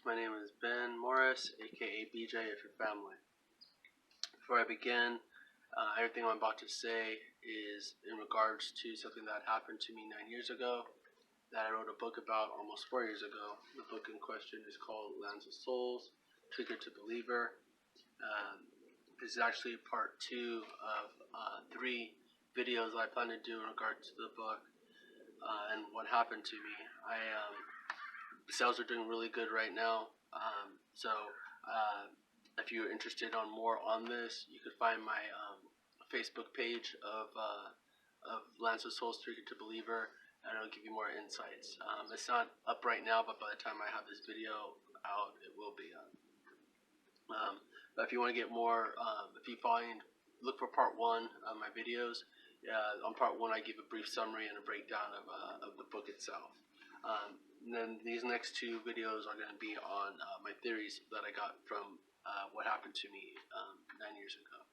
My name is Ben Morris, aka BJ if you're family. Before I begin, everything I'm about to say is in regards to something that happened to me 9 years ago that I wrote a book about almost 4 years ago. The book in question is called Lands of Souls, Trigger to Believer. This is actually part 2 of 3 videos I plan to do in regards to the book and what happened to me. Sales are doing really good right now. If you're interested on more on this, you could find my Facebook page of Lance of Souls Trigger to Believer, and it'll give you more insights. It's not up right now, but by the time I have this video out, it will be up. But if you want to get more, look for part 1 of my videos. On part 1, I give a brief summary and a breakdown of the book itself. And then these next 2 videos are going to be on my theories that I got from what happened to me 9 years ago.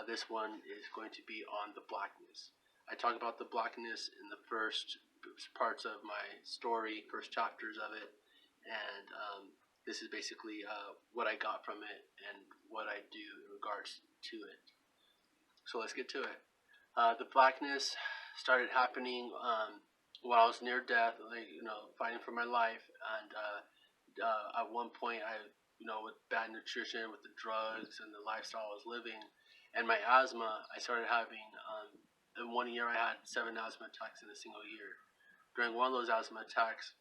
This one is going to be on the Blackness. I talk about the Blackness in the first parts of my story, first chapters of it, and this is basically what I got from it and what I do in regards to it. So let's get to it. The Blackness started happening when I was near death, fighting for my life, and at one point with bad nutrition, with the drugs and the lifestyle I was living, and my asthma, I started having, in 1 year I had 7 asthma attacks in a single year. During one of those asthma attacks,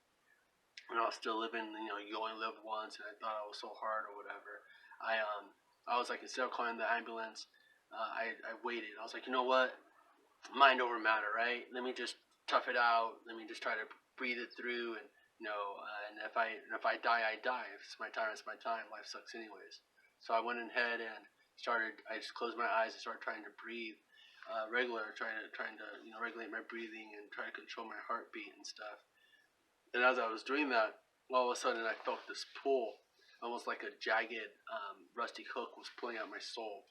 when I was still living, you only live once, and I thought I was so hard or whatever, I was like, instead of calling the ambulance, I waited. I was like, you know what? Mind over matter, right? Let me just tough it out. Let me just try to breathe it through, and and if I die, I die. If it's my time, it's my time. Life sucks anyways. So I went ahead and I just closed my eyes and started trying to breathe regular, trying to regulate my breathing and try to control my heartbeat and stuff. And as I was doing that, all of a sudden I felt this pull, almost like a jagged, rusty hook was pulling out my soul.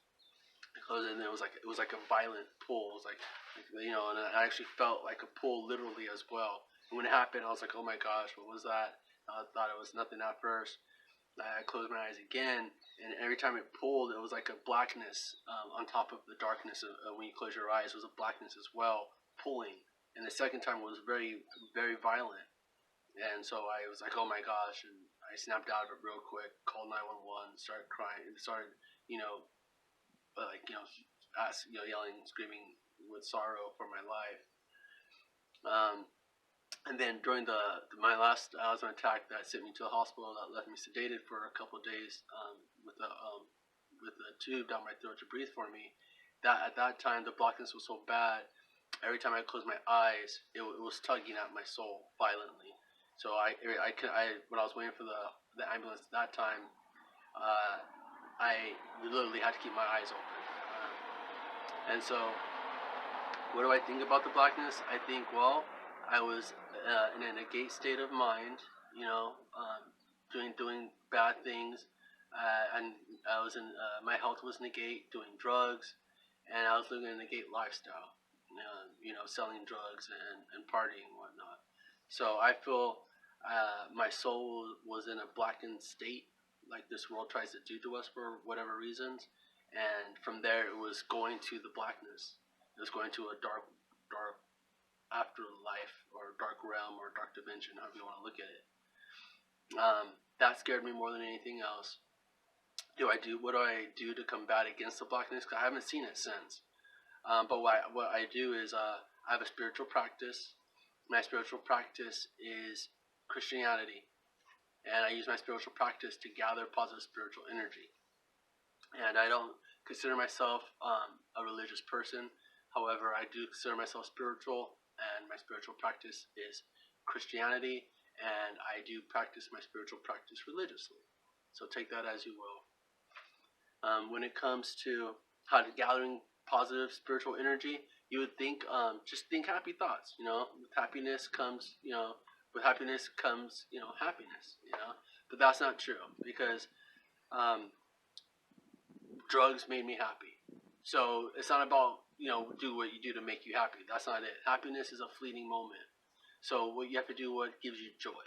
And it was like a violent pull. It was like and I actually felt like a pull literally as well. And when it happened, I was like, oh my gosh, what was that? I thought it was nothing at first. I closed my eyes again, and every time it pulled, it was like a blackness on top of the darkness. When you close your eyes, it was a blackness as well, pulling. And the second time was very, very violent. And so I was like, oh my gosh, and I snapped out of it real quick, called 911, started crying, and started, yelling, screaming with sorrow for my life. And then during my last asthma attack that sent me to the hospital, that left me sedated for a couple of days with a tube down my throat to breathe for me. At that time the blackness was so bad. Every time I closed my eyes, it was tugging at my soul violently. So when I was waiting for the ambulance at that time, I literally had to keep my eyes open. And so, what do I think about the blackness? I think, well, I was in a negate state of mind, doing bad things, and I was in my health was negate, doing drugs, and I was living a negate lifestyle, selling drugs and partying and whatnot. So I feel my soul was in a blackened state, like this world tries to do to us for whatever reasons, and from there it was going to the blackness. It was going to a dark afterlife or dark realm or dark dimension, however you want to look at it. That scared me more than anything else. What do I do to combat against the blackness? Because I haven't seen it since. But what I do is I have a spiritual practice. My spiritual practice is Christianity, and I use my spiritual practice to gather positive spiritual energy. And I don't consider myself a religious person. However, I do consider myself spiritual, and my spiritual practice is Christianity, and I do practice my spiritual practice religiously. So take that as you will. When it comes to how to gathering positive spiritual energy, you would think, just think happy thoughts. With happiness comes, happiness. But that's not true, because drugs made me happy. So it's not about do what you do to make you happy. That's not it. Happiness is a fleeting moment. So what you have to do, what gives you joy.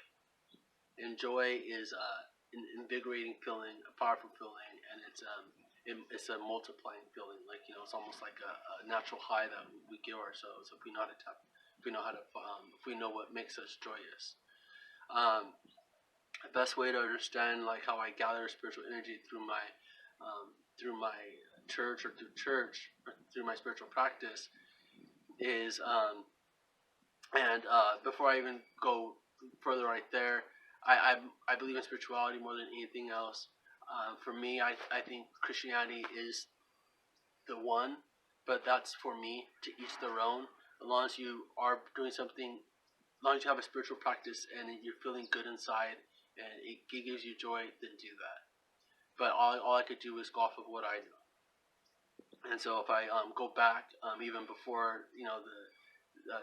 And joy is an invigorating feeling, a powerful feeling, and it's a multiplying feeling. Like it's almost like a natural high that we give ourselves if we know how to tap, if we know how to, if we know what makes us joyous. Um, the best way to understand like how I gather spiritual energy through my church or through my spiritual practice is and before I even go further right there, I believe in spirituality more than anything else. For me, I think Christianity is the one, but that's for me, to each their own. As long as you are doing something, as long as you have a spiritual practice and you're feeling good inside and it gives you joy, then do that. But all I could do is go off of what I know. And so if I go back even before the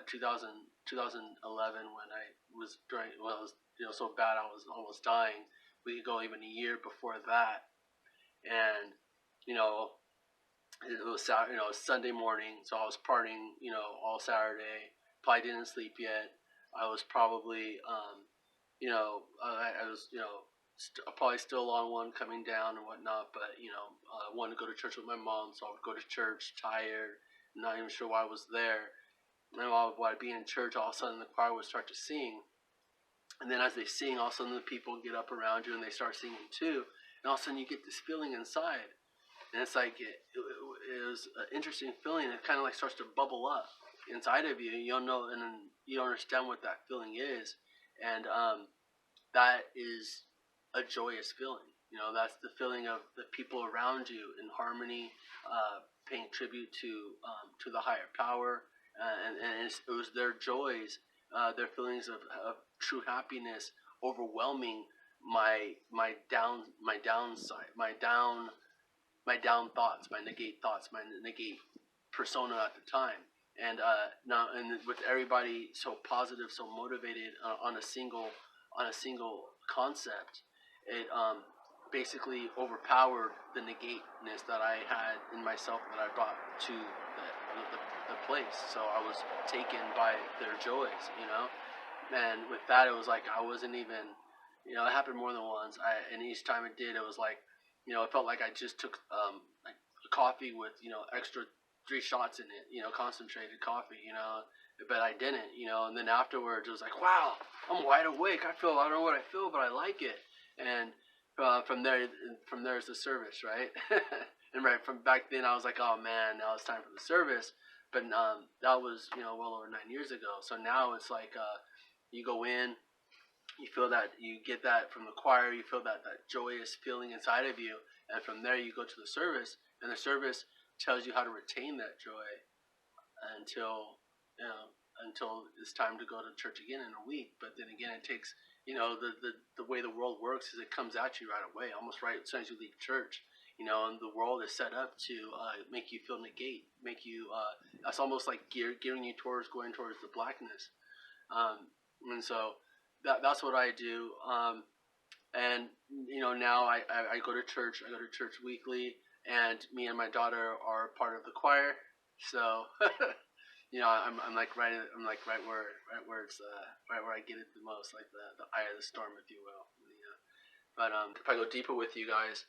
2011 when I was it was so bad I was almost dying. We could go even a year before that, and you know it was Sunday morning, so I was partying all Saturday. Probably didn't sleep yet. I was probably I was probably still on one coming down and whatnot, but I wanted to go to church with my mom, so I would go to church tired, not even sure why I was there. And while I'd be in church, all of a sudden the choir would start to sing. And then as they sing, all of a sudden the people get up around you and they start singing too. And all of a sudden you get this feeling inside. And it's like it was an interesting feeling. It kind of like starts to bubble up inside of you. You don't know, and then you don't understand what that feeling is. And that is a joyous feeling. That's the feeling of the people around you in harmony, paying tribute to the higher power, and it was their joys, their feelings of true happiness overwhelming my downside, my down thoughts, my negate persona at the time. And now, and with everybody so positive, so motivated on a single concept, it basically overpowered the negateness that I had in myself that I brought to the place. So I was taken by their joys, and with that, it was like I wasn't even, it happened more than once. And each time it did, it was like, it felt like I just took like a coffee with extra 3 shots in it, concentrated coffee, but I didn't, and then afterwards it was like, wow, I'm wide awake. I don't know what I feel, but I like it. And from there is the service, right? And right from back then I was like, oh man, now it's time for the service. But that was well over 9 years ago. So now it's like you go in, you feel that, you get that from the choir, you feel that joyous feeling inside of you, and from there you go to the service, and the service tells you how to retain that joy until it's time to go to church again in a week. But then again, it takes the way the world works is it comes at you right away, almost right as soon as you leave church. And the world is set up to make you feel negate, make you. That's almost like gearing you going towards the blackness. And so that's what I do. And now I go to church. I go to church weekly, and me and my daughter are part of the choir. So I'm like right where it's right where I get it the most, like the eye of the storm, if you will. But if I go deeper with you guys,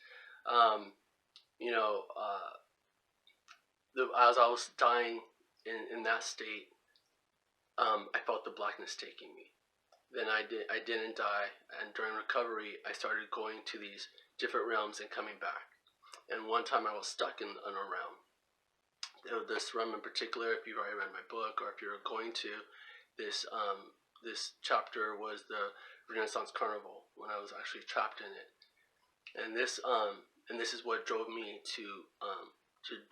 as I was dying in that state, I felt the blackness taking me. Then I didn't die, and during recovery, I started going to these different realms and coming back. And one time I was stuck in a realm. This realm in particular, if you've already read my book, or if you're going to, this chapter was the Renaissance Carnival, when I was actually trapped in it. And this is what drove me to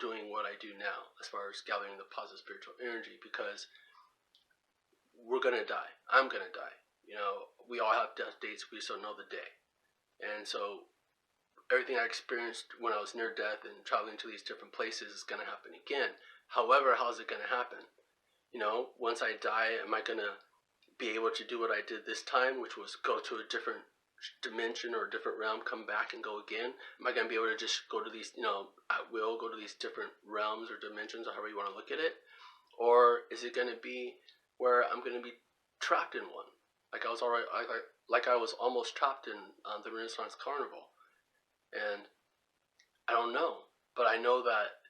doing what I do now, as far as gathering the positive spiritual energy, because we're gonna die. I'm gonna die. We all have death dates. We just don't know the day. And so everything I experienced when I was near death and traveling to these different places is going to happen again. However, how's it going to happen? Once I die, am I going to be able to do what I did this time, which was go to a different dimension or a different realm, come back and go again? Am I going to be able to just go to these, at will, go to these different realms or dimensions, or however you want to look at it? Or is it going to be where I'm going to be trapped in one? like I was already, like I was almost trapped in the Renaissance Carnival, and I don't know, but I know that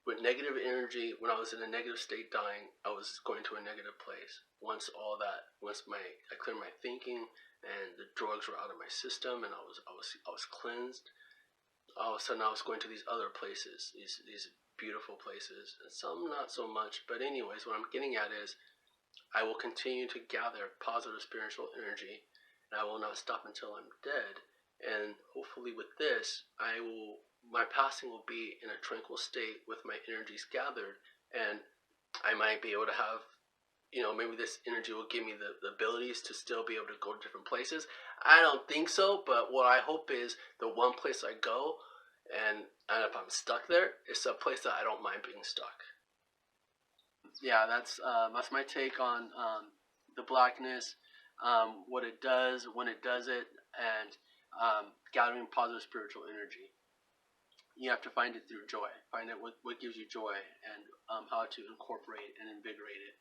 with negative energy, when I was in a negative state dying, I was going to a negative place. Once I cleared my thinking and the drugs were out of my system and I was cleansed, all of a sudden I was going to these other places, these beautiful places, and some not so much. But anyways, what I'm getting at is I will continue to gather positive spiritual energy, and I will not stop until I'm dead. And hopefully, with this, my passing will be in a tranquil state with my energies gathered, and I might be able to have, maybe this energy will give me the abilities to still be able to go to different places. I don't think so, but what I hope is the one place I go, and if I'm stuck there, it's a place that I don't mind being stuck. Yeah, that's my take on the blackness, what it does, when it does it, and gathering positive spiritual energy. You have to find it through joy. Find out what gives you joy and how to incorporate and invigorate it.